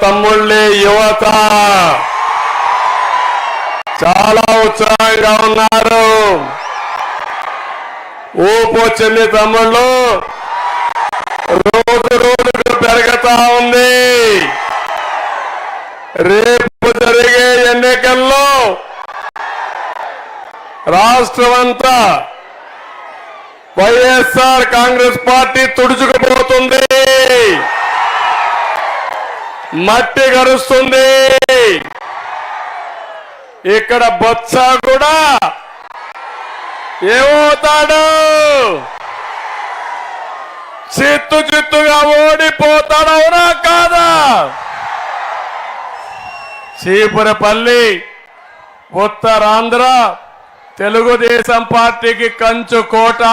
తమ్ముళ్ళే యువత చాలా ఉత్సాహంగా ఉన్నారు. ఊపు వచ్చింది తమ్ముళ్ళు, రోజు రోజుకు పెరుగుతా ఉంది. రేపు జరిగే ఎన్నికల్లో రాష్ట్రమంతా వైఎస్ఆర్ కాంగ్రెస్ పార్టీ తుడుచుకుపోతుంది, మట్టి కరుస్తుంది. ఇక్కడ బొత్స కూడా ఏమవుతాడు, చిత్తుగా ఓడిపోతాడవునా కాదా? చీపురపల్లి ఉత్తరాంధ్ర తెలుగుదేశం పార్టీకి కంచు కోట.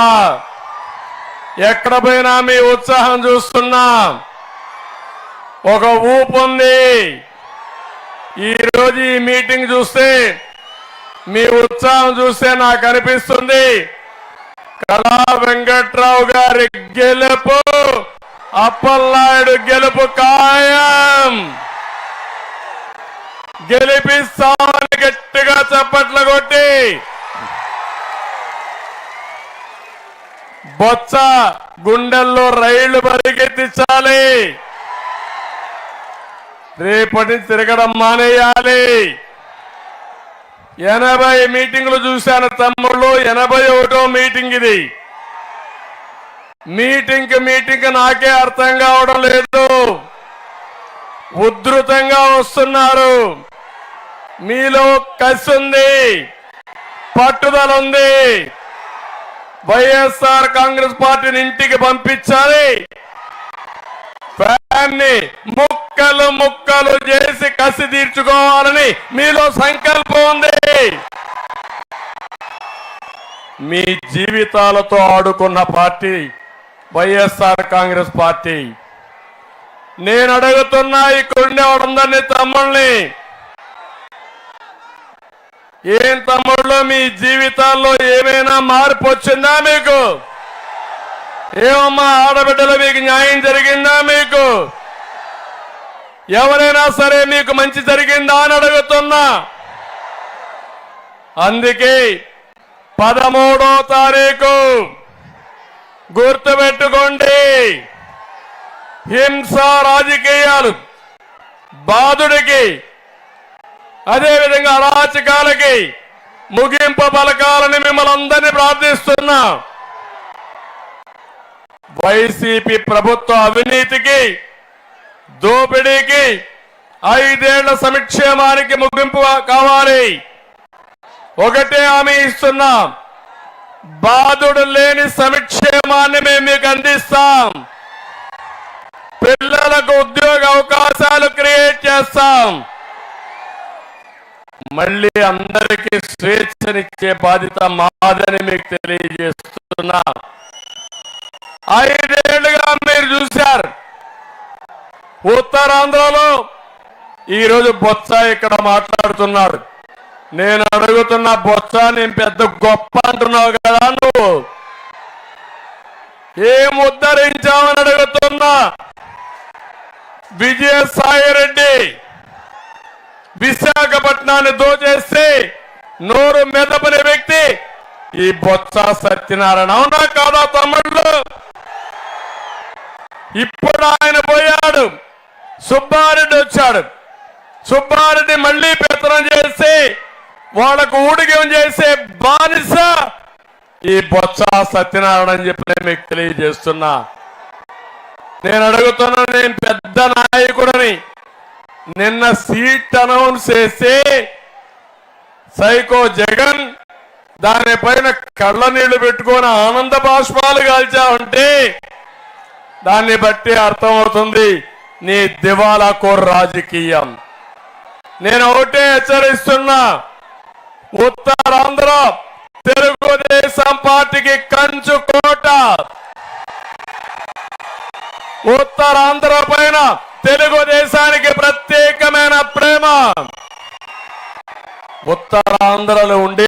ఎక్కడ పోయినా మీ ఉత్సాహం చూస్తున్నా, ఒక ఊపు ఉంది. ఈరోజు ఈ మీటింగ్ చూస్తే, మీ ఉత్సాహం చూస్తే నాకు అనిపిస్తుంది కళా వెంకట్రావు గారి గెలుపు, అప్పలనాయుడు గెలుపు ఖాయం. గెలిపిస్తామని గట్టిగా చప్పట్లు కొట్టి బొత్స గుండెల్లో రైళ్లు పరిగెత్తించాలి. రేపటి తిరగడం మానేయాలి. 80 మీటింగులు చూశాను తమ్ముళ్ళు, 81వ మీటింగ్ ఇది. మీటింగ్ నాకే అర్థం కావడం లేదు. ఉధృతంగా వస్తున్నారు. మీలో కసి ఉంది, పట్టుదల ఉంది. వైఎస్ఆర్ కాంగ్రెస్ పార్టీని ఇంటికి పంపించాలి. ఫ్యాన్ని ముక్కలు చేసి కసి తీర్చుకోవాలని మీలో సంకల్పం ఉంది. మీ జీవితాలతో ఆడుకున్న పార్టీ వైఎస్ఆర్ కాంగ్రెస్ పార్టీ. నేను అడుగుతున్నా ఇక్కడుండే వాళ్ళందరినీ, తమ్ముళ్ళని, ఏం తమ్ముళ్ళు మీ జీవితాల్లో ఏమైనా మార్పు వచ్చిందా మీకు? ఏమమ్మా ఆడబిడ్డలు మీకు న్యాయం జరిగిందా? మీకు ఎవరైనా సరే మీకు మంచి జరిగిందా అని అడుగుతున్నా. అందుకే 13వ తారీఖు గుర్తుపెట్టుకోండి, హింస రాజకీయాలు బాధుడికి, అదేవిధంగా అరాచకాలకి ముగింపు పలకాలని మిమ్మల్ని అందరినీ ప్రార్థిస్తున్నా. వైసీపీ ప్రభుత్వ అవినీతికి, దోపిడీకి 5 ఏళ్ల సంక్షేమానికి ముగింపు కావాలి. ఒకటే హామీ ఇస్తున్నా, బాధుడు లేని సంక్షేమాన్ని మేము మీకు అందిస్తాం. పిల్లలకు ఉద్యోగ అవకాశాలు క్రియేట్ చేస్తాం. మళ్ళీ అందరికీ స్వేచ్ఛనిచ్చే బాధ్యత మాదని మీకు తెలియజేస్తున్నా. 5 ఏళ్లుగా మీరు చూశారు ఉత్తరాంధ్రలో. ఈరోజు బొత్స ఇక్కడ మాట్లాడుతున్నాడు. నేను అడుగుతున్న బొత్స, నేను పెద్ద గొప్ప అంటున్నావు కదా, నువ్వు ఏం ఉద్ధరించావని అడుగుతున్నా. విజయసాయిరెడ్డి విశాఖపట్నాన్ని దోచేస్తే నోరు మెదపని వ్యక్తి ఈ బొత్స సత్యనారాయణ, అవునా కాదా తమ్ముళ్ళు? ఇప్పుడు ఆయన పోయాడు, సుబ్బారెడ్డి వచ్చాడు. సుబ్బారెడ్డి మళ్లీ పెత్తనం చేసి వాళ్లకు ఊడిగం చేసే బానిస ఈ బొత్స సత్యనారాయణ అని చెప్పి నేను మీకు తెలియజేస్తున్నా. నేను అడుగుతున్నా, నేను పెద్ద నాయకుడని. నిన్న సీట్ అనౌన్స్ చేసి సైకో జగన్ దానిపైన కళ్ళ నీళ్లు పెట్టుకొని ఆనంద బాష్పాలు కాల్చావంటే దాన్ని బట్టి అర్థమవుతుంది నీ దివాలా కోర్ రాజకీయం. నేను ఒకటే హెచ్చరిస్తున్నా, ఉత్తరాంధ్ర తెలుగుదేశం పార్టీకి కంచు కోట. ఉత్తరాంధ్ర పైన తెలుగుదేశానికి ప్రత్యేకమైన ప్రేమ. ఉత్తరాంధ్రలో ఉండే